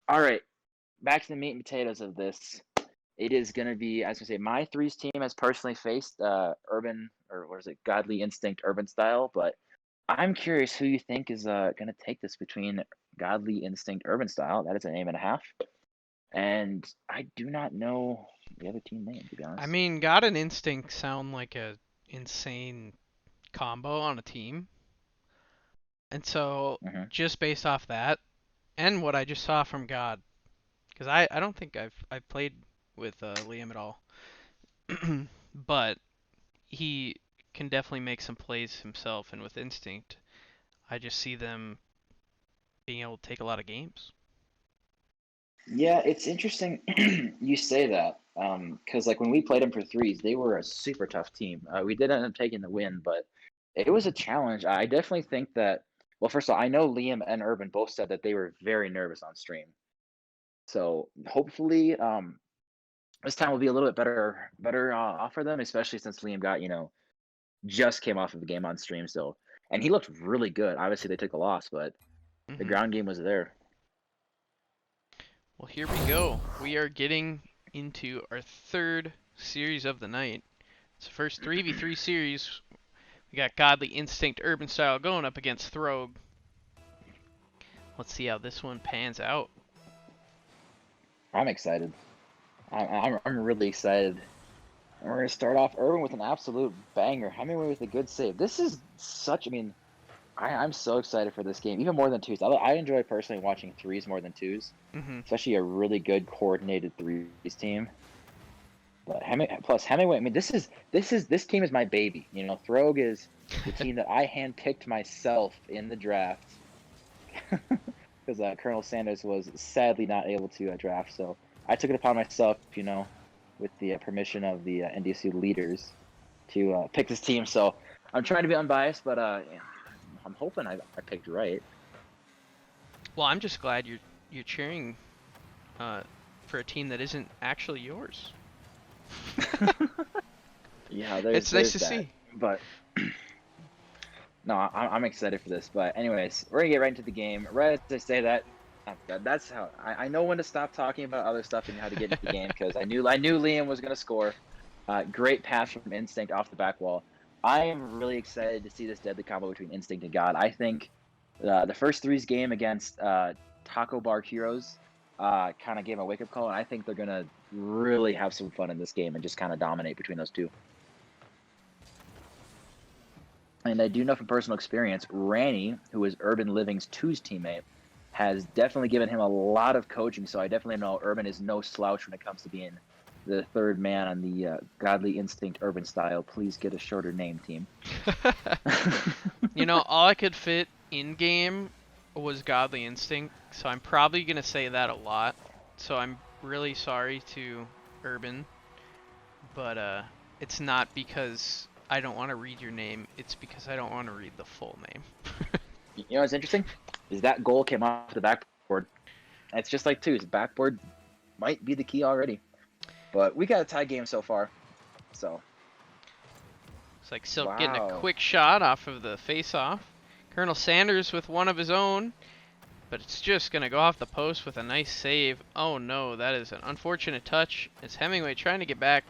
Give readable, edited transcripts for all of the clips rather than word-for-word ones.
All right, back to the meat and potatoes of this. It is going to be, I was going to say, my threes team has personally faced Urban, or what is it, Godly Instinct Urban Style, but I'm curious who you think is going to take this between Godly Instinct Urban Style. That is a name and a half. And I do not know the other team name, to be I honest. mean, God and Instinct sound like a insane combo on a team. And so, Hmm. just based off that and what I just saw from God, because I don't think I've played with Liam at all, but he can definitely make some plays himself, and with Instinct, I just see them being able to take a lot of games. Yeah, it's interesting you say that. Because like when we played them for threes, they were a super tough team. We did end up taking the win, but it was a challenge. I definitely think that. Well, first of all, I know Liam and Urban both said that they were very nervous on stream. So hopefully, this time will be a little bit better off for them, especially since Liam got just came off of the game on stream still, and he looked really good. Obviously, they took a loss, but the Hmm. ground game was there. Well, here we go. We are getting into our third series of the night. It's the first 3v3 series. We got Godly Instinct Urban Style going up against Throgue. Let's see how this one pans out. I'm excited. I'm really excited. And we're going to start off Irving with an absolute banger. Hemingway with a good save. This is such, I mean, I'm so excited for this game, even more than twos. I enjoy personally watching threes more than twos, Hmm. especially a really good coordinated threes team. But plus Hemingway, I mean, this team is my baby. Throgue is the team that I handpicked myself in the draft because Colonel Sanders was sadly not able to draft. So I took it upon myself, with the permission of the NDSU leaders to pick this team. So I'm trying to be unbiased, but yeah, I'm hoping I picked right. Well, I'm just glad you're cheering uh, for a team that isn't actually yours. Yeah, It's nice there's to that. see. But no, I'm excited for this. But anyways, we're gonna get right into the game. Right as I say that, that's how I know when to stop talking about other stuff and how to get into the game because I knew Liam was gonna score. Great pass from Instinct off the back wall. I am really excited to see this deadly combo between Instinct and God. I think the first threes game against Taco Bar Heroes kind of gave a wake up call, and I think they're gonna really have some fun in this game and just kind of dominate between those two. And I do know from personal experience, Ranny, who is Urban Living's twos teammate, has definitely given him a lot of coaching. So I definitely know Urban is no slouch when it comes to being the third man on the Godly Instinct Urban Style. Please get a shorter name, team. All I could fit in game was Godly Instinct, so I'm probably gonna say that a lot. So I'm really sorry to Urban, but it's not because I don't want to read your name. It's because I don't want to read the full name. You know what's interesting? Is that goal came off the backboard. It's just like twos. Backboard might be the key already. But we got a tie game so far. So, It's like Silk getting a wow. quick shot off of the face-off. Colonel Sanders with one of his own, but it's just gonna go off the post with a nice save. Oh no, that is an unfortunate touch. It's Hemmingway trying to get back.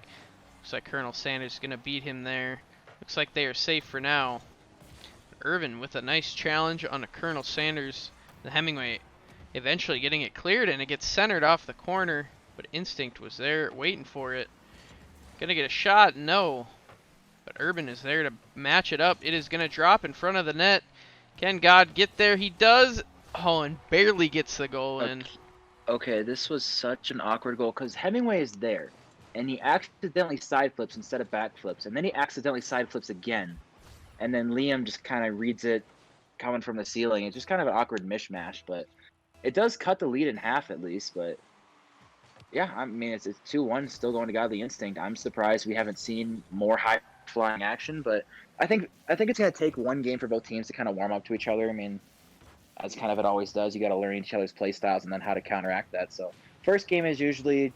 Looks like Colonel Sanders is gonna beat him there. Looks like they are safe for now. Irvin with a nice challenge on a Colonel Sanders. The Hemmingway eventually getting it cleared, and it gets centered off the corner, but Instinct was there waiting for it. Gonna get a shot? No. But Urban is there to match it up. It is gonna drop in front of the net. Can God get there? He does. Oh, and barely gets the goal in. Okay, this was such an awkward goal because Hemingway is there, and he accidentally side flips instead of back flips, and then he accidentally side flips again, and then Liam just kind of reads it coming from the ceiling. It's just kind of an awkward mishmash, but it does cut the lead in half at least. But yeah, I mean it's 2-1, still going to Godly Instinct. I'm surprised we haven't seen more high flying action, but I think it's gonna take one game for both teams to kind of warm up to each other. I mean, as kind of it always does. You got to learn each other's play styles and then how to counteract that. So first game is usually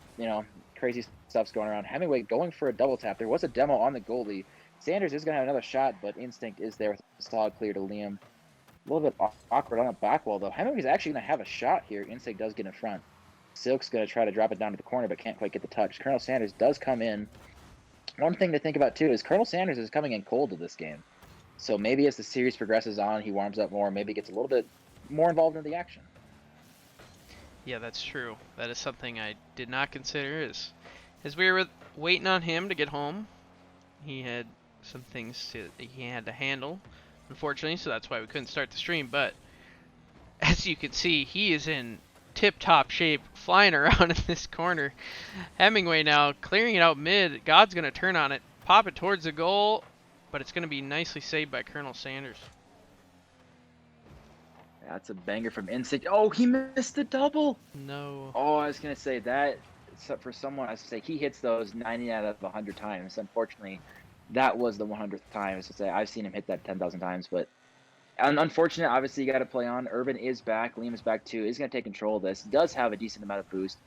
crazy stuff's going around. Hemingway going for a double tap. There was a demo on the goalie. Sanders is going to have another shot, but Instinct is there with a solid clear to Liam. A little bit awkward on the back wall, though. Hemmingway's actually going to have a shot here. Instinct does get in front. Silk's going to try to drop it down to the corner, but can't quite get the touch. Colonel Sanders does come in. One thing to think about, too, is Colonel Sanders is coming in cold to this game. So maybe as the series progresses on, he warms up more, maybe gets a little bit more involved in the action. Yeah, that's true. That is something I did not consider. As we were waiting on him to get home, he had some things he had to handle, unfortunately, so that's why we couldn't start the stream. But as you can see, he is in tip-top shape, flying around in this corner. Hemmingway now clearing it out mid. God's going to turn on it, pop it towards the goal, but it's going to be nicely saved by Colonel Sanders. That's a banger from Instinct. Oh, he missed the double. No. Oh, I was going to say that for someone, I was going to say he hits those 90 out of 100 times. Unfortunately, that was the 100th time. I was to say I've seen him hit that 10,000 times, but unfortunate. Obviously, you got to play on. Urban is back. Liam is back too. He's going to take control of this. Does have a decent amount of boost.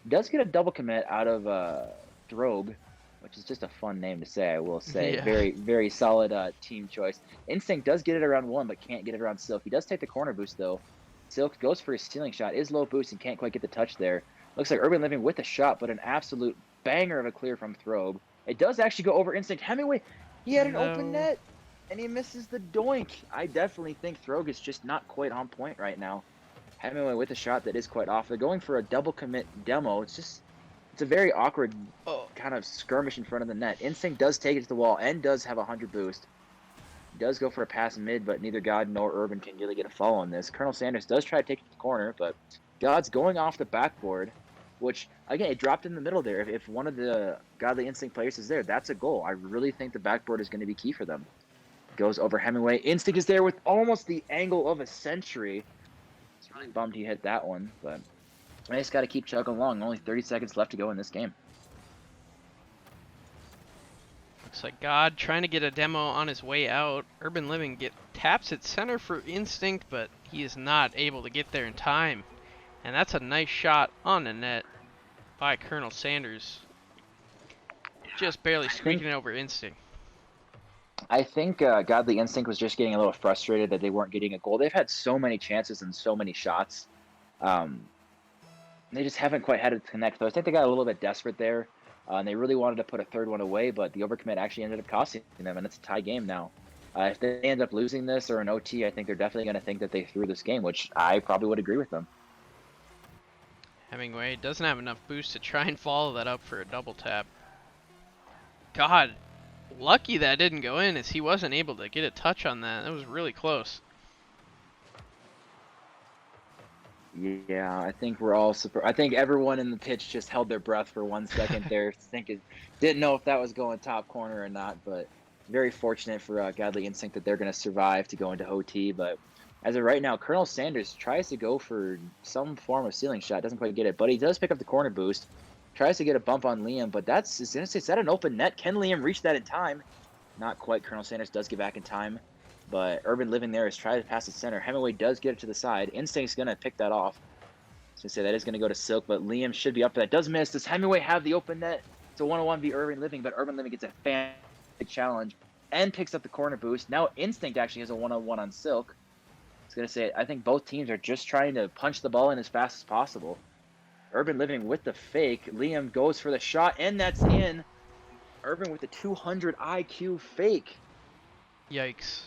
Does get a double commit out of Throgue, which is just a fun name to say, I will say. Yeah. Very, very solid team choice. Instinct does get it around 1, but can't get it around Silk. He does take the corner boost, though. Silk goes for his ceiling shot. Is low boost and can't quite get the touch there. Looks like UrbanLiving with a shot, but an absolute banger of a clear from Throgue. It does actually go over Instinct. Hemmingway, he had an open net, and he misses the doink. I definitely think Throgue is just not quite on point right now. Hemmingway with a shot that is quite off. They're going for a double commit demo. It's a very awkward kind of skirmish in front of the net. Instinct does take it to the wall and does have a 100 boost. Does go for a pass mid, but neither God nor Urban can really get a follow on this. Colonel Sanders does try to take it to the corner, but God's going off the backboard, which, again, it dropped in the middle there. If one of the Godly Instinct players is there, that's a goal. I really think the backboard is going to be key for them. Goes over Hemmingway. Instinct is there with almost the angle of a century. It's really bummed he hit that one, but I just got to keep chugging along. Only 30 seconds left to go in this game. Looks like God trying to get a demo on his way out. UrbanLiving taps at center for Instinct, but he is not able to get there in time. And that's a nice shot on the net by Colonel Sanders. Just barely squeaking it over Instinct. I think Godly Instinct was just getting a little frustrated that they weren't getting a goal. They've had so many chances and so many shots. They just haven't quite had it connect. So I think they got a little bit desperate there. And they really wanted to put a third one away, but the overcommit actually ended up costing them, and it's a tie game now. If they end up losing this or an OT, I think they're definitely going to think that they threw this game, which I probably would agree with them. Hemmingway doesn't have enough boost to try and follow that up for a double tap. God, lucky that didn't go in, as he wasn't able to get a touch on that. That was really close. Yeah, I think we're all surprised. I think everyone in the pitch just held their breath for 1 second there, didn't know if that was going top corner or not, but very fortunate for Godly Instinct that they're going to survive to go into OT. But as of right now, Colonel Sanders tries to go for some form of ceiling shot, doesn't quite get it, but he does pick up the corner boost, tries to get a bump on Liam, but is that an open net? Can Liam reach that in time? Not quite. Colonel Sanders does get back in time. But UrbanLiving there is trying to pass the center. Hemmingway does get it to the side. Instinct's going to pick that off. I was going to say that is going to go to Silk, but Liam should be up for that. Does miss. Does Hemmingway have the open net? It's a 1-on-1 v UrbanLiving, but UrbanLiving gets a fantastic challenge and picks up the corner boost. Now Instinct actually has a 1-on-1 on Silk. I was going to say, I think both teams are just trying to punch the ball in as fast as possible. UrbanLiving with the fake. Liam goes for the shot, and that's in. Urban with the 200 IQ fake. Yikes.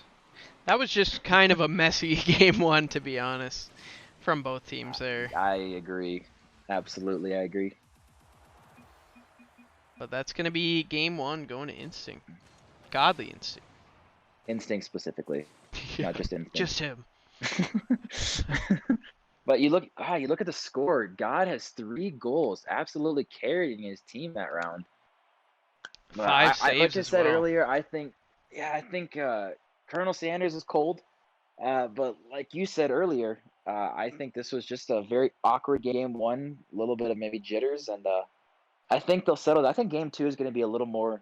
That was just kind of a messy game one, to be honest, from both teams there. I agree. Absolutely, I agree. But that's going to be game one going to Instinct. Godly Instinct. Instinct specifically, not just Instinct. Just him. But you look at the score. God has 3 goals, absolutely carrying his team that round. 5 saves like I as said well. earlier, I think Colonel Sanders is cold. But like you said earlier, I think this was just a very awkward game one, a little bit of maybe jitters, and I think they'll settle. I think game 2 is going to be a little more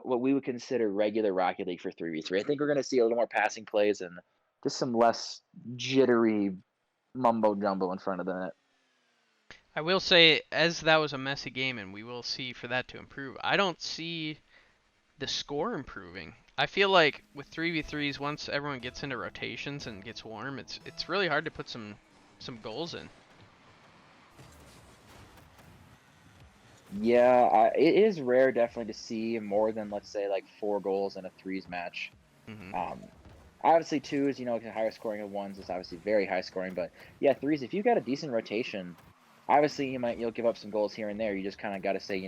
what we would consider regular Rocket League for 3v3. I think we're going to see a little more passing plays and just some less jittery mumbo jumbo in front of the net. I will say, as that was a messy game, and we will see for that to improve, I don't see the score improving. I feel like with 3v3s, once everyone gets into rotations and gets warm, it's really hard to put some goals in. Yeah, it is rare definitely to see more than, let's say, like 4 goals in a threes match. Hmm. Um, obviously twos, higher scoring than ones is obviously very high scoring, but yeah, threes, if you've got a decent rotation, obviously you'll give up some goals here and there. You just kind of got to say,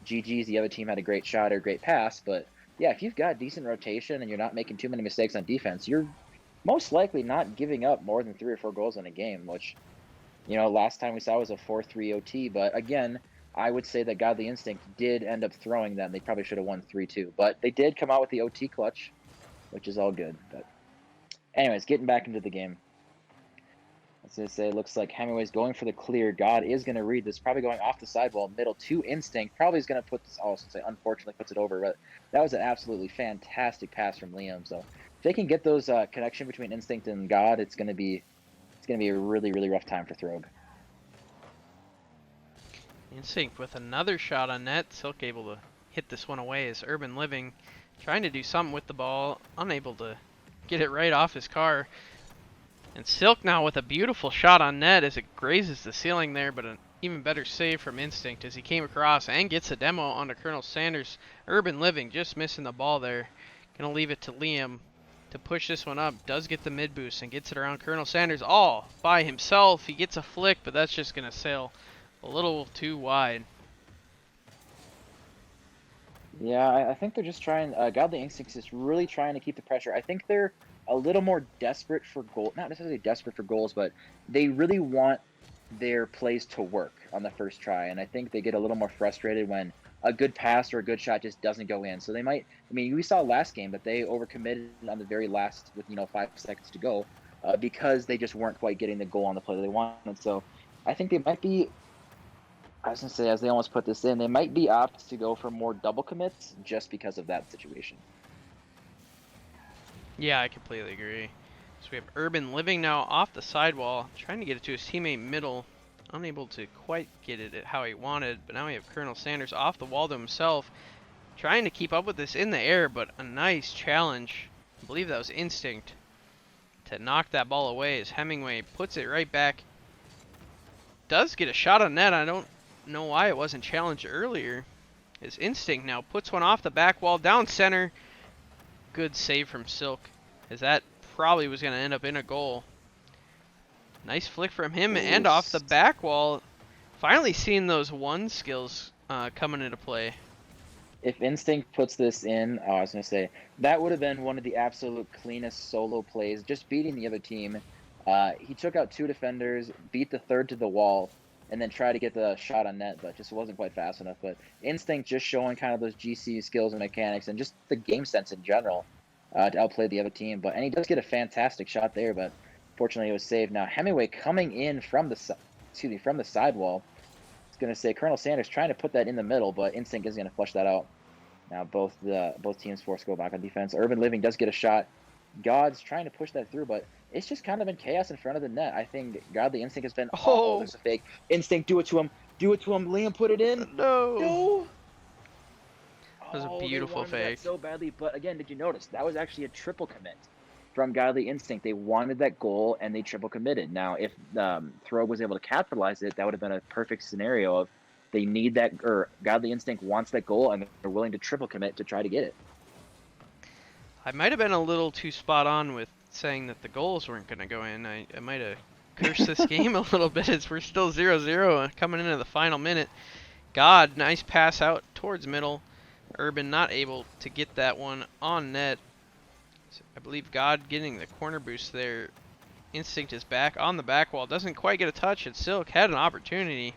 GG's, the other team had a great shot or a great pass, but yeah, if you've got decent rotation and you're not making too many mistakes on defense, you're most likely not giving up more than 3 or 4 goals in a game, which, last time we saw was a 4-3 OT, but again, I would say that Godly Instinct did end up throwing them. They probably should have won 3-2, but they did come out with the OT clutch, which is all good. But anyways, getting back into the game. I was going to say, it looks like Hemingway's going for the clear. God is going to read this, probably going off the sidewall, middle to Instinct. Probably is going to put this, I was going to say, unfortunately puts it over, but that was an absolutely fantastic pass from Liam. So if they can get those connection between Instinct and God, it's going to be a really, really rough time for Throgue. Instinct with another shot on net. Silk able to hit this one away as UrbanLiving trying to do something with the ball, unable to get it right off his car. And Silk now with a beautiful shot on net as it grazes the ceiling there, but an even better save from Instinct as he came across and gets a demo onto Colonel Sanders. UrbanLiving just missing the ball there. Gonna leave it to Liam to push this one up. Does get the mid boost and gets it around Colonel Sanders all by himself. He gets a flick, but that's just gonna sail a little too wide. Yeah, I think they're just trying. Godly Instincts is really trying to keep the pressure. I think they're a little more desperate for goal. Not necessarily desperate for goals, but they really want their plays to work on the first try. And I think they get a little more frustrated when a good pass or a good shot just doesn't go in. So they might. I mean, we saw last game, but they overcommitted on the very last with 5 seconds to go because they just weren't quite getting the goal on the play that they wanted. So I think they might be. I was going to say, as they almost put this in, they might be apt to go for more double commits just because of that situation. Yeah, I completely agree. So we have UrbanLiving now off the sidewall, trying to get it to his teammate middle. Unable to quite get it at how he wanted, but now we have Colonel Sanders off the wall to himself, trying to keep up with this in the air, but a nice challenge. I believe that was Instinct to knock that ball away as Hemmingway puts it right back. Does get a shot on net. I don't know why it wasn't challenged earlier. His Instinct now puts one off the back wall down center. Good save from Silk, as that probably was going to end up in a goal. Nice flick from him and off the back wall. Finally seeing those one skills coming into play. If Instinct puts this in, I was going to say, that would have been one of the absolute cleanest solo plays, just beating the other team. He took out 2 defenders, beat the third to the wall, and then tried to get the shot on net, but just wasn't quite fast enough. But Instinct just showing kind of those GC skills and mechanics and just the game sense in general to outplay the other team. And he does get a fantastic shot there, but fortunately it was saved. Now Hemingway coming in from the sidewall. It's going to say Colonel Sanders trying to put that in the middle, but Instinct is going to flush that out. Now both teams forced to go back on defense. UrbanLiving does get a shot. God's trying to push that through, but it's just kind of in chaos in front of the net. I think Godly Instinct has been, oh, there's a fake. Instinct, do it to him. Do it to him. Liam, put it in. No. That was a beautiful they fake. that so badly, but again, did you notice? That was actually a triple commit from Godly Instinct. They wanted that goal, and they triple committed. Now, if Throgue was able to capitalize it, that would have been a perfect scenario of they need that, or Godly Instinct wants that goal, and they're willing to triple commit to try to get it. I might have been a little too spot on with saying that the goals weren't going to go in. I might have cursed this game a little bit as we're still 0-0 coming into the final minute. God, nice pass out towards middle. Urban not able to get that one on net. So I believe God getting the corner boost there. Instinct is back on the back wall. Doesn't quite get a touch. And Silk had an opportunity,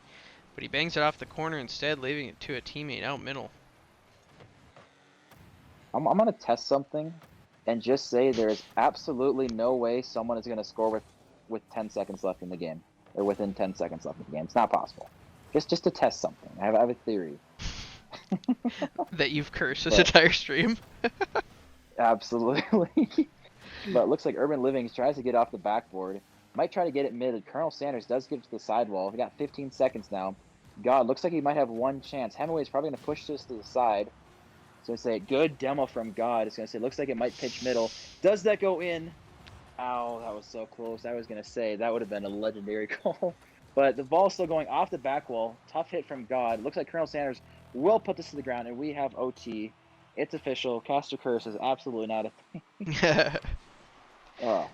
but he bangs it off the corner instead, leaving it to a teammate out middle. I'm going to test something and just say there's absolutely no way someone is going to score with 10 seconds left in the game, or within 10 seconds left in the game. It's not possible. Just to test something. I have a theory. That you've cursed this entire stream? Absolutely. But it looks like UrbanLiving tries to get off the backboard. Might try to get it mid. Colonel Sanders does get to the sidewall. We got 15 seconds now. God, looks like he might have one chance. Hemingway's probably going to push this to the side. So I say good demo from God. It's gonna say looks like it might pitch middle. Does that go in? Ow, that was so close. I was gonna say that would have been a legendary goal. But the ball's still going off the back wall. Tough hit from God. Looks like Colonel Sanders will put this to the ground, and we have OT. It's official. Caster Curse is absolutely not a thing. Oh.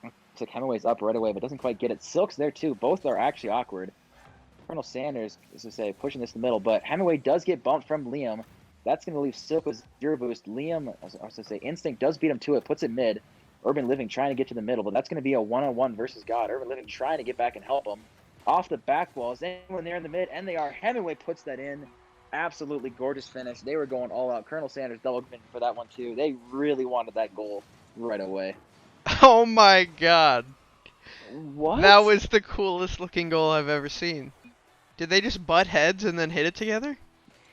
Looks like Hemingway's up right away, but doesn't quite get it. Silk's there too. Both are actually awkward. Colonel Sanders, as I say, pushing this in the middle, but Hemingway does get bumped from Liam. That's going to leave Silk with 0 boost. Liam, as I say, Instinct does beat him to it, puts it mid. UrbanLiving trying to get to the middle, but that's going to be a one-on-one versus God. UrbanLiving trying to get back and help him. Off the back wall, is anyone there in the mid? And they are. Hemingway puts that in. Absolutely gorgeous finish. They were going all out. Colonel Sanders double for that one too. They really wanted that goal right away. Oh my god. What? That was the coolest looking goal I've ever seen. Did they just butt heads and then hit it together?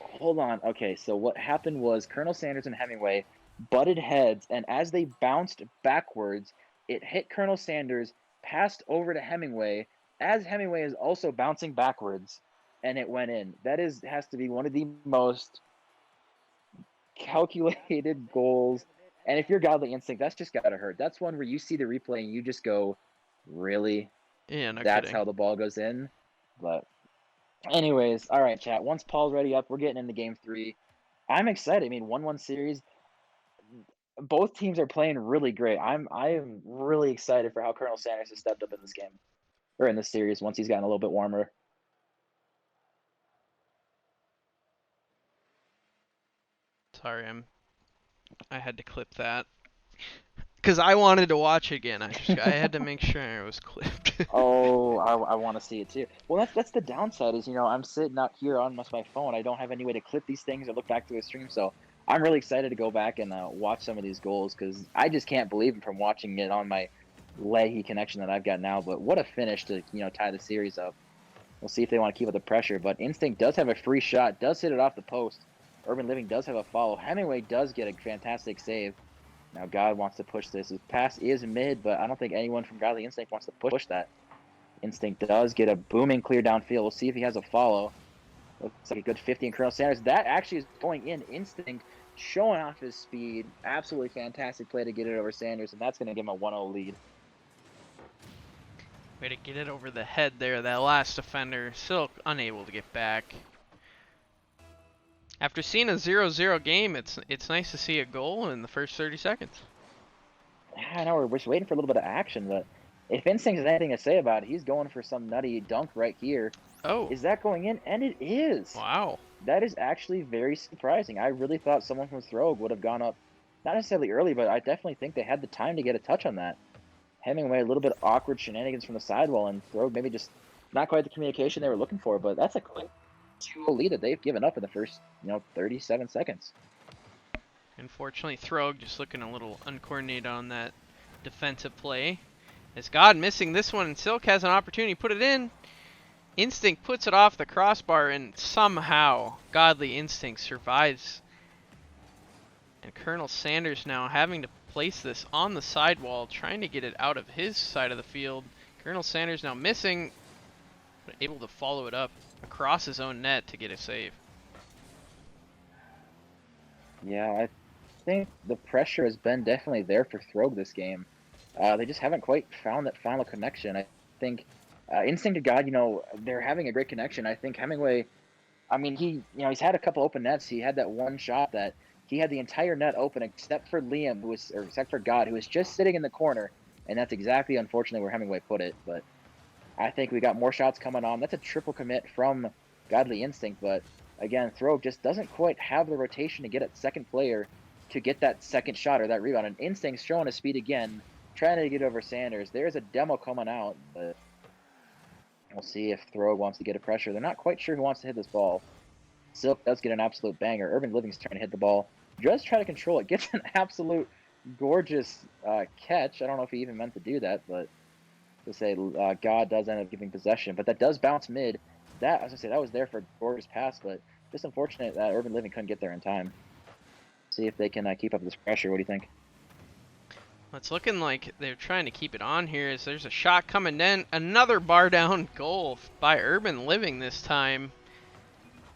Hold on. Okay, so what happened was Colonel Sanders and Hemingway butted heads, and as they bounced backwards, it hit Colonel Sanders, passed over to Hemingway, as Hemingway is also bouncing backwards, and it went in. That has to be one of the most calculated goals. And if you're Godly Instinct, that's just gotta hurt. That's one where you see the replay and you just go, really? Yeah, no That's kidding. how the ball goes in? But anyways, all right, chat. Once Paul's ready up, we're getting into game 3. I'm excited. I mean, 1-1 series. Both teams are playing really great. I am really excited for how Colonel Sanders has stepped up in this game, or in this series, once he's gotten a little bit warmer. Sorry, I had to clip that. Cause I wanted to watch it again. I had to make sure it was clipped. Oh, I want to see it too. Well, that's the downside is, I'm sitting out here on my phone. I don't have any way to clip these things or look back to a stream. So I'm really excited to go back and watch some of these goals because I just can't believe it from watching it on my laggy connection that I've got now. But what a finish to tie the series up. We'll see if they want to keep up the pressure. But Instinct does have a free shot, does hit it off the post. UrbanLiving does have a follow. Hemingway does get a fantastic save. Now God wants to push this. His pass is mid, but I don't think anyone from Godly Instinct wants to push that. Instinct does get a booming clear downfield. We'll see if he has a follow. Looks like a good 50 in Colonel Sanders. That actually is going in. Instinct showing off his speed. Absolutely fantastic play to get it over Sanders, and that's going to give him a 1-0 lead. Way to get it over the head there. That last defender, Silk unable to get back. After seeing a 0-0 game, it's nice to see a goal in the first 30 seconds. I know we're just waiting for a little bit of action, but if Instinct has anything to say about it, he's going for some nutty dunk right here. Oh. Is that going in? And it is. Wow. That is actually very surprising. I really thought someone from Throgue would have gone up, not necessarily early, but I definitely think they had the time to get a touch on that. Hemingway, a little bit awkward shenanigans from the sidewall, and Throgue maybe just not quite the communication they were looking for, but that's a quick 2-0 lead that they've given up in the first, 37 seconds. Unfortunately, Throgue just looking a little uncoordinated on that defensive play. As God missing this one, and Silk has an opportunity to put it in. Instinct puts it off the crossbar, and somehow Godly Instinct survives. And Colonel Sanders now having to place this on the sidewall, trying to get it out of his side of the field. Colonel Sanders now missing, but able to follow it up across his own net to get a save. Yeah, I think the pressure has been definitely there for Throgue this game. They just haven't quite found that final connection. I think Instinct to God, they're having a great connection. I think Hemingway, he's had a couple open nets. He had that one shot that he had the entire net open except for Liam, except for God, who was just sitting in the corner, and that's exactly, unfortunately, where Hemingway put it. But I think we got more shots coming on. That's a triple commit from Godly Instinct, but again, Throgue just doesn't quite have the rotation to get a second player to get that second shot or that rebound. And Instinct's showing his speed again, trying to get over Sanders. There's a demo coming out, but we'll see if Throgue wants to get a pressure. They're not quite sure who wants to hit this ball. Silk does get an absolute banger. UrbanLiving's trying to hit the ball. Just try to control it. Gets an absolute gorgeous catch. I don't know if he even meant to do that, but to say God does end up giving possession. But that does bounce mid. That, I was going to say, that was there for a gorgeous pass, but just unfortunate that UrbanLiving couldn't get there in time. See if they can keep up this pressure. What do you think? It's looking like they're trying to keep it on here as there's a shot coming in. Another bar down goal by UrbanLiving this time.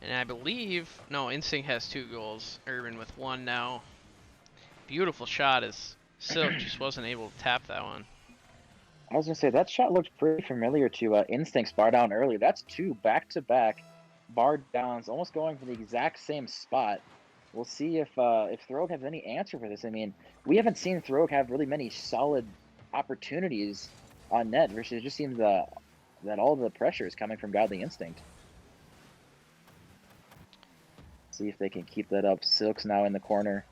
And I believe, no, Instinct has 2 goals. Urban with 1 now. Beautiful shot as Silk just wasn't able to tap that one. I was gonna say that shot looked pretty familiar to Instinct's bar down earlier. That's 2 back-to-back bar downs, almost going for the exact same spot. We'll see if Throgue has any answer for this. I mean, we haven't seen Throgue have really many solid opportunities on net versus it just seems that all the pressure is coming from Godly Instinct. See if they can keep that up. Silk's now in the corner.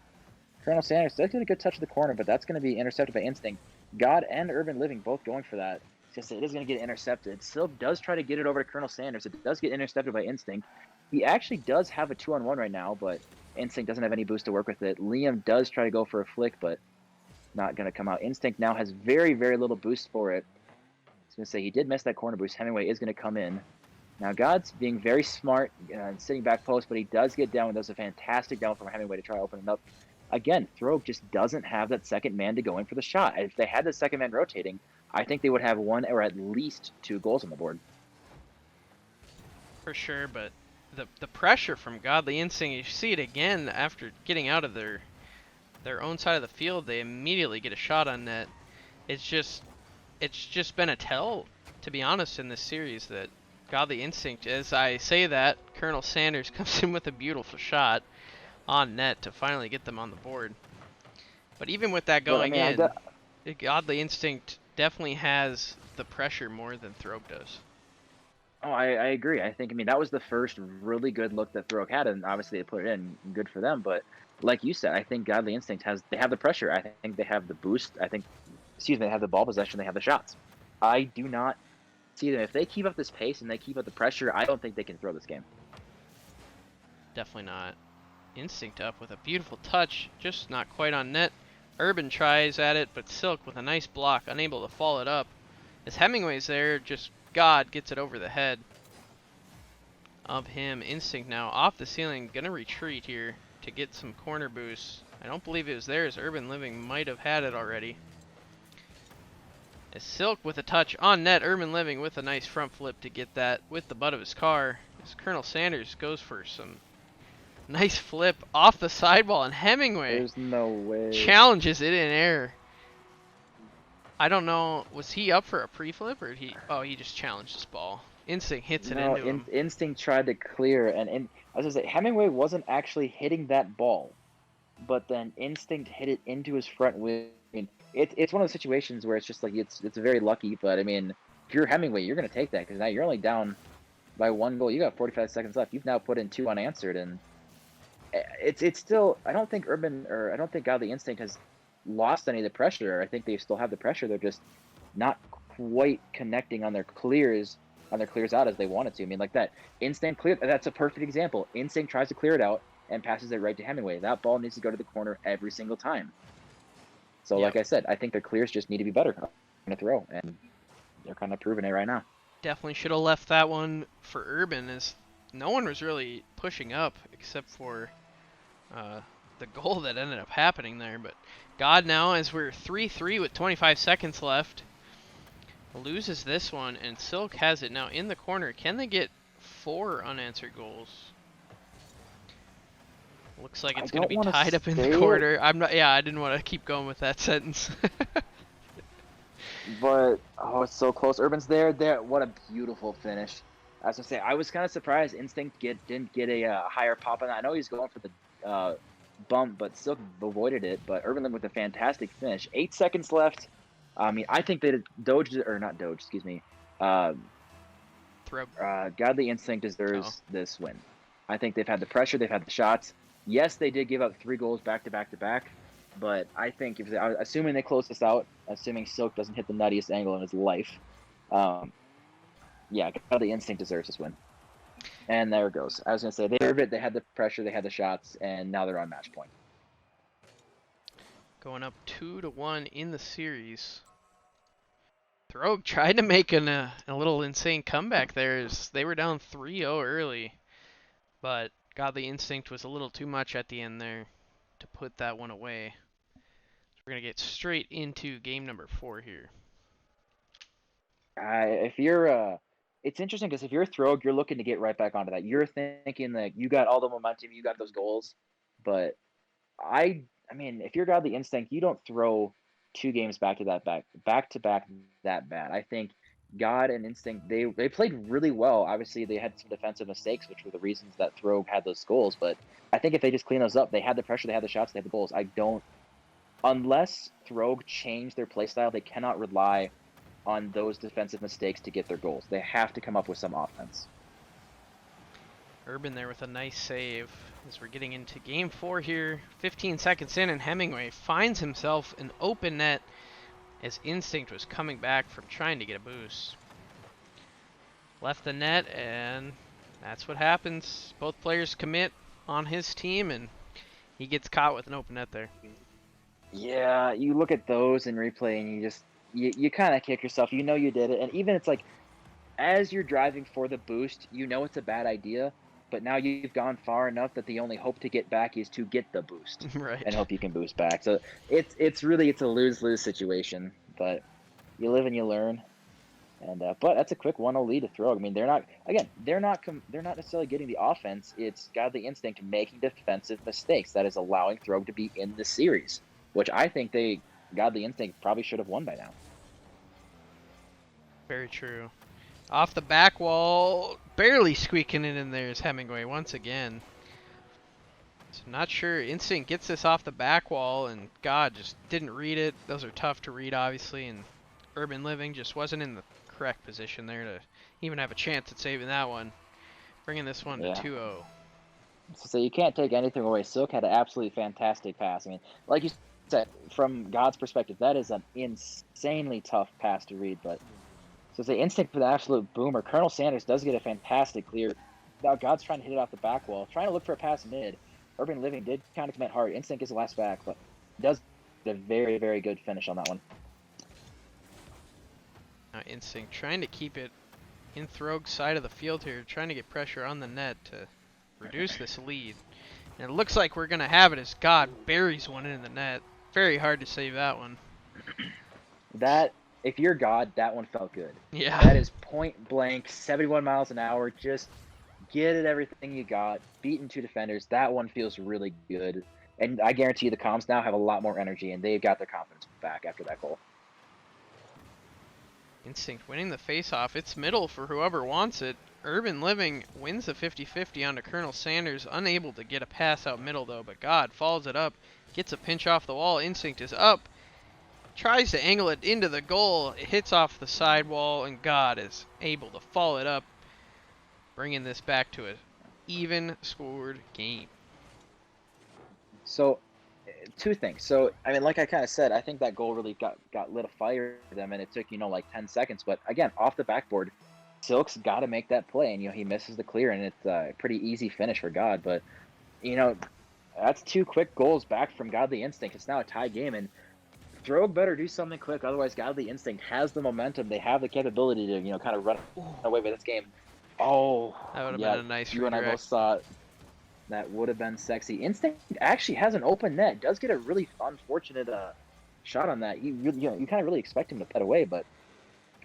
Colonel Sanders does get a good touch of the corner, but that's going to be intercepted by Instinct. God and UrbanLiving both going for that. Just it is going to get intercepted. Silk does try to get it over to Colonel Sanders. It does get intercepted by Instinct. He actually does have a 2-on-1 right now, but Instinct doesn't have any boost to work with it. Liam does try to go for a flick, but not going to come out. Instinct now has very, very little boost for it. I was going to say he did miss that corner boost. Hemmingway is going to come in. Now, God's being very smart and sitting back post, but he does get down and does a fantastic down from Hemmingway to try to open it up. Again, Throgue just doesn't have that second man to go in for the shot. If they had the second man rotating, I think they would have 1 or at least 2 goals on the board. For sure, but the pressure from Godly Instinct, you see it again after getting out of their own side of the field, they immediately get a shot on net. It's just been a tell, to be honest, in this series that Godly Instinct, as I say that, Colonel Sanders comes in with a beautiful shot on net to finally get them on the board. But even with that going Godly Instinct definitely has the pressure more than Throgue does. Oh, I agree. I mean, that was the first really good look that Throgue had, and obviously they put it in. Good for them. But like you said, I think Godly Instinct they have the pressure. I think they have the boost. They have the ball possession. They have the shots. I do not see them. If they keep up this pace and they keep up the pressure, I don't think they can throw this game. Definitely not. Instinct up with a beautiful touch, just not quite on net. Urban tries at it, but Silk with a nice block, unable to follow it up. As Hemmingway's there, just God gets it over the head of him. Instinct now off the ceiling, gonna retreat here to get some corner boosts. I don't believe it was there, as UrbanLiving might have had it already. As Silk with a touch on net, UrbanLiving with a nice front flip to get that with the butt of his car. As Colonel Sanders goes for some nice flip off the sidewall, and Hemmingway There's no way. Challenges it in air. I don't know, was he up for a pre-flip or he just challenged this ball. Instinct hits it into him. Instinct tried to clear, and I was gonna say Hemmingway wasn't actually hitting that ball, but then Instinct hit it into his front wheel. I mean, it's one of those situations where it's just like it's very lucky, but I mean, if you're Hemmingway, you're gonna take that because now you're only down by 1 goal. You got 45 seconds left. You've now put in 2 unanswered, and it's still. I don't think Godly Instinct has lost any of the pressure. I think they still have the pressure. They're just not quite connecting on their clears out as they wanted to. I mean, like that Instinct clear. That's a perfect example. Instinct tries to clear it out and passes it right to Hemmingway. That ball needs to go to the corner every single time. So, like I said, I think their clears just need to be better in a throw, and they're kind of proving it right now. Definitely should have left that one for Urban, as no one was really pushing up except for the goal that ended up happening there. But God now, as we're 3-3 with 25 seconds left, loses this one, and Silk has it now in the corner. Can they get 4 unanswered goals? Looks like it's going to be tied up in the corner. I didn't want to keep going with that sentence. But it's so close. Urban's there. What a beautiful finish. I was gonna say, I was kind of surprised Instinct didn't get a higher pop on that. I know he's going for the bump, but still avoided it. But UrbanLiving with a fantastic finish. 8 seconds left. I mean, I think they Godly Instinct deserves this win. I think they've had the pressure, they've had the shots. Yes, they did give up 3 goals back to back to back, but I think assuming they close this out, assuming Silk doesn't hit the nuttiest angle in his life, Godly Instinct deserves this win. And there it goes. I was gonna say they had the pressure, they had the shots, and now they're on match point. Going up 2-1 in the series. Throgue tried to make a little insane comeback there, as they were down 3-0 early, but Godly Instinct was a little too much at the end there to put that one away. So we're going to get straight into game number 4 here. If you're it's interesting because if you're Throgue, you're looking to get right back onto that. You're thinking that you got all the momentum, you got those goals. But I mean, if you're Godly Instinct, you don't throw 2 games back to back that bad. I think God and Instinct they played really well. Obviously, they had some defensive mistakes, which were the reasons that Throgue had those goals. But I think if they just clean those up, they had the pressure, they had the shots, they had the goals. I don't unless Throgue change their play style, they cannot rely on those defensive mistakes to get their goals. They have to come up with some offense. Urban there with a nice save as we're getting into game 4 here. 15 seconds in, and Hemmingway finds himself an open net as Instinct was coming back from trying to get a boost. Left the net, and that's what happens. Both players commit on his team, and he gets caught with an open net there. Yeah, you look at those in replay and you kind of kick yourself. You know you did it. And even it's like as you're driving for the boost, you know it's a bad idea, but now you've gone far enough that the only hope to get back is to get the boost Right. and hope you can boost back. So it's really a lose-lose situation, but you live and you learn. And but that's a quick 1-0 lead to Throgue. I mean, they're not necessarily getting the offense. It's Godly Instinct making defensive mistakes that is allowing Throgue to be in the series, which I think Godly Instinct probably should have won by now. Very true. Off the back wall, barely squeaking it in there is Hemmingway once again. So not sure. Instinct gets this off the back wall, and God just didn't read it. Those are tough to read, obviously, and UrbanLiving just wasn't in the correct position there to even have a chance at saving that one. Bringing this one to 2-0. So you can't take anything away. Silk had an absolutely fantastic pass. I mean, like you said, from God's perspective, that is an insanely tough pass to read. But so the Instinct for the absolute boomer. Colonel Sanders does get a fantastic clear. Now God's trying to hit it off the back wall, trying to look for a pass mid. UrbanLiving did kind of commit hard. Instinct gets the last back, but does a very, very good finish on that one. Instinct trying to keep it in Throgue's side of the field here, trying to get pressure on the net to reduce this lead. And it looks like we're going to have it as God buries one in the net. Very hard to save that one. If you're God, that one felt good. Yeah. That is point blank, 71 miles an hour. Just get it everything you got. Beating 2 defenders. That one feels really good. And I guarantee you the Comms now have a lot more energy, and they've got their confidence back after that goal. Instinct winning the face-off. It's middle for whoever wants it. UrbanLiving wins the 50-50 onto Colonel Sanders. Unable to get a pass out middle, though, but God follows it up. Gets a pinch off the wall. Instinct is up. Tries to angle it into the goal. It hits off the sidewall, and God is able to follow it up, bringing this back to an even-scored game. So, 2 things. So, I mean, like I kind of said, I think that goal really got lit a fire for them, and it took, like 10 seconds. But, again, off the backboard, Silk's got to make that play, and, he misses the clear, and it's a pretty easy finish for God. But, that's 2 quick goals back from Godly Instinct. It's now a tie game, and Throgue better do something quick. Otherwise, Godly Instinct has the momentum. They have the capability to, kind of run away with this game. Oh, that would have been a nice you redirect. and I both saw it. That would have been sexy. Instinct actually has an open net. Does get a really unfortunate shot on that. You kind of really expect him to put away, but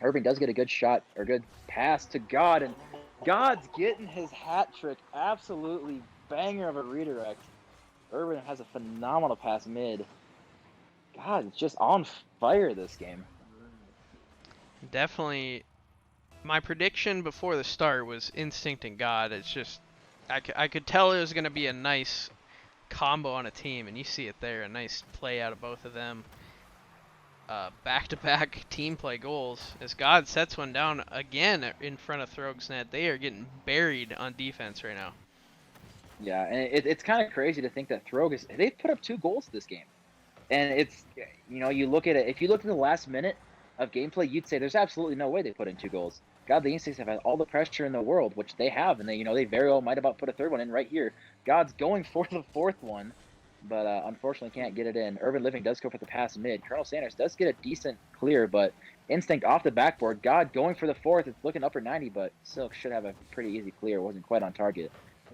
Urban does get a good shot or good pass to God, and God's getting his hat trick. Absolutely banger of a redirect. Urban has a phenomenal pass mid. God, it's just on fire this game. Definitely. My prediction before the start was Instinct and God. It's just, I could tell it was going to be a nice combo on a team, and you see it there. A nice play out of both of them. Back-to-back team play goals. As God sets one down again in front of Throgue's net. They are getting buried on defense right now. Yeah, and it's kind of crazy to think that Throgue they've put up 2 goals this game. And it's, you look at it, if you look at the last minute of gameplay, you'd say there's absolutely no way they put in 2 goals. Godly Instincts have had all the pressure in the world, which they have, and they very well might about put a 3rd one in right here. God's going for the 4th one, but unfortunately can't get it in. UrbanLiving does go for the pass mid. Colonel Sanders does get a decent clear, but Instinct off the backboard. God going for the 4th. It's looking upper 90, but Silk should have a pretty easy clear. It wasn't quite on target.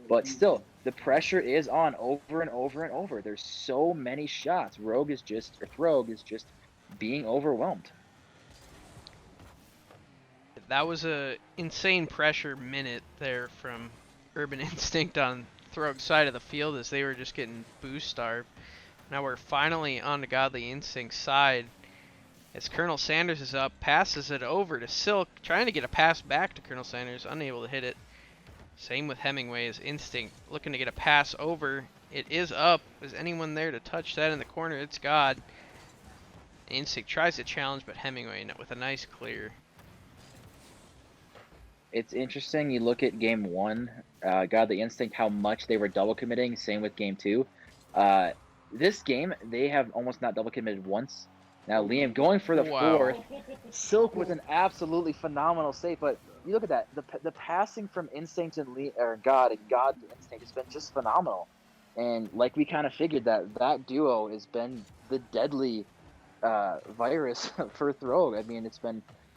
But still, the pressure is on over and over and over. There's so many shots. Throgue is just being overwhelmed. That was a insane pressure minute there from Urban Instinct on Throgue's side of the field as they were just getting boost starved. Now we're finally on the Godly Instinct's side as Colonel Sanders is up, passes it over to Silk, trying to get a pass back to Colonel Sanders, unable to hit it. Same with Hemmingway as Instinct, looking to get a pass over. It is up. Is anyone there to touch that in the corner? It's God. Instinct tries to challenge, but Hemmingway with a nice clear. It's interesting. You look at game 1, Godly Instinct, how much they were double committing. Same with game 2. This game, they have almost not double committed once. Now Liam going for the fourth. Silk with an absolutely phenomenal save, but you look at that. The passing from Instinct and God to Instinct has been just phenomenal. And like we kind of figured that duo has been the deadly virus for Throgue. I mean,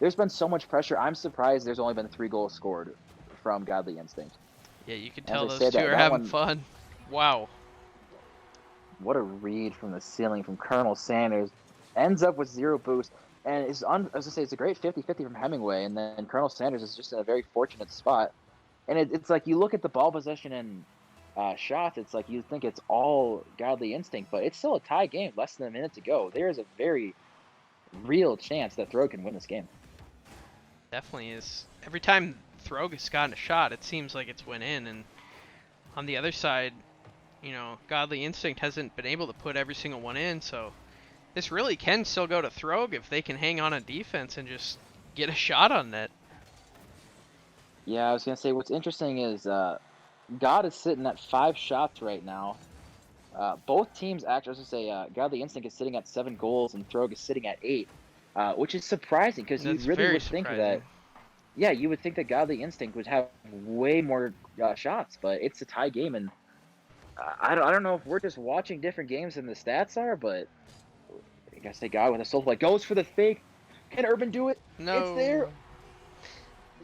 there's been so much pressure. I'm surprised there's only been 3 goals scored from Godly Instinct. Yeah, you can tell those two are having fun. Wow. What a read from the ceiling from Colonel Sanders. Ends up with 0 boost. And as I was going to say, it's a great 50-50 from Hemmingway. And then Colonel Sanders is just in a very fortunate spot. And it's like you look at the ball possession and shots, it's like you think it's all Godly Instinct. But it's still a tie game, less than a minute to go. There is a very real chance that Throgue can win this game. Definitely is. Every time Throgue has gotten a shot, it seems like it's went in. And on the other side, you know, Godly Instinct hasn't been able to put every single one in, so this really can still go to Throgue if they can hang on defense and just get a shot on net. Yeah, I was going to say, what's interesting is God is sitting at 5 shots right now. Both teams, actually, I was going to say, Godly Instinct is sitting at 7 goals and Throgue is sitting at 8, which is surprising because you really would think that, yeah, you would think that Godly Instinct would have way more shots, but it's a tie game, and I don't know if we're just watching different games than the stats are, but I guess the guy with a soul like goes for the fake. Can Urban do it? No. It's there.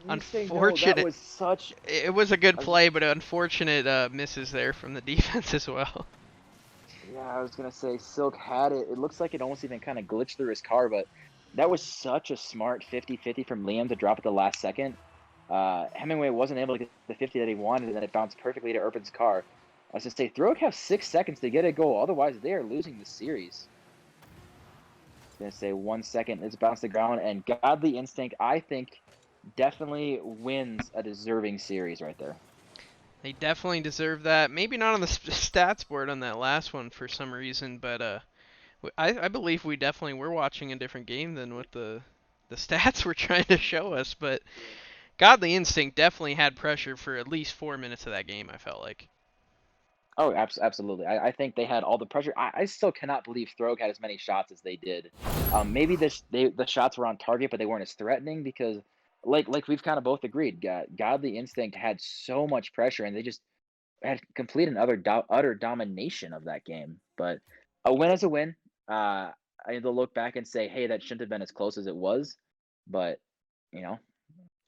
Unfortunate. That was such. It was a good play, but unfortunate misses there from the defense as well. Yeah, I was gonna say Silk had it. It looks like it almost even kind of glitched through his car, but that was such a smart 50-50 from Liam to drop at the last second. Hemmingway wasn't able to get the 50 that he wanted, and then it bounced perfectly to Urban's car. I was gonna say Throgue have 6 seconds to get a goal, otherwise they are losing the series. I was gonna say 1 second, it's bounced the ground, and Godly Instinct, I think, definitely wins a deserving series right there. They definitely deserve that. Maybe not on the stats board on that last one for some reason, but I believe we definitely were watching a different game than what the stats were trying to show us. But Godly Instinct definitely had pressure for at least 4 minutes of that game, I felt like. Oh, absolutely. I think they had all the pressure. I still cannot believe Throgue had as many shots as they did. Maybe the shots were on target, but they weren't as threatening because, like we've kind of both agreed, Godly Instinct had so much pressure, and they just had complete and utter domination of that game. But a win is a win. I need to look back and say, hey, that shouldn't have been as close as it was. But, you know,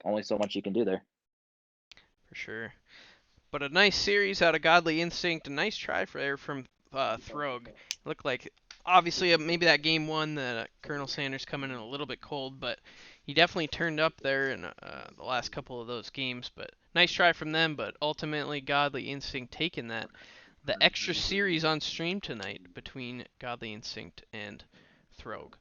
only so much you can do there. For sure. But a nice series out of Godly Instinct. A nice try from Throgue. Looked like, obviously, maybe that game 1 that Colonel Sanders coming in a little bit cold, but he definitely turned up there in the last couple of those games. But nice try from them, but ultimately Godly Instinct taking that. The extra series on stream tonight between Godly Instinct and Throgue.